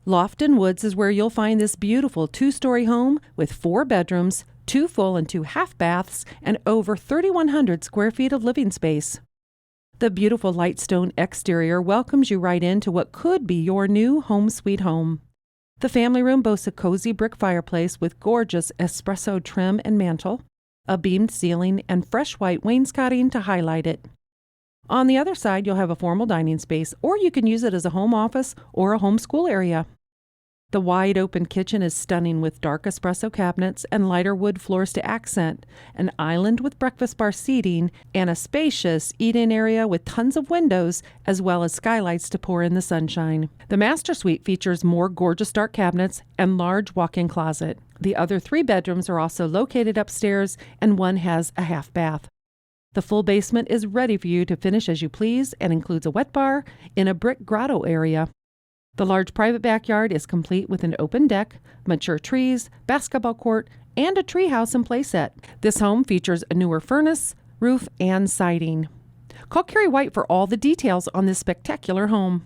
Lofton Woods is where you'll find this beautiful 2-story home with 4 bedrooms, 2 full and 2 half baths, and over 3,100 square feet of living space. The beautiful light stone exterior welcomes you right into what could be your new home sweet home. The family room boasts a cozy brick fireplace with gorgeous espresso trim and mantel, a beamed ceiling, and fresh white wainscoting to highlight it. On the other side, you'll have a formal dining space, or you can use it as a home office or a homeschool area. The wide open kitchen is stunning with dark espresso cabinets and lighter wood floors to accent, an island with breakfast bar seating, and a spacious eat-in area with tons of windows, as well as skylights to pour in the sunshine. The master suite features more gorgeous dark cabinets and large walk-in closet. The other 3 bedrooms are also located upstairs, and one has a half bath. The full basement is ready for you to finish as you please and includes a wet bar in a brick grotto area. The large private backyard is complete with an open deck, mature trees, basketball court, and a treehouse and playset. This home features a newer furnace, roof, and siding. Call Carrie White for all the details on this spectacular home.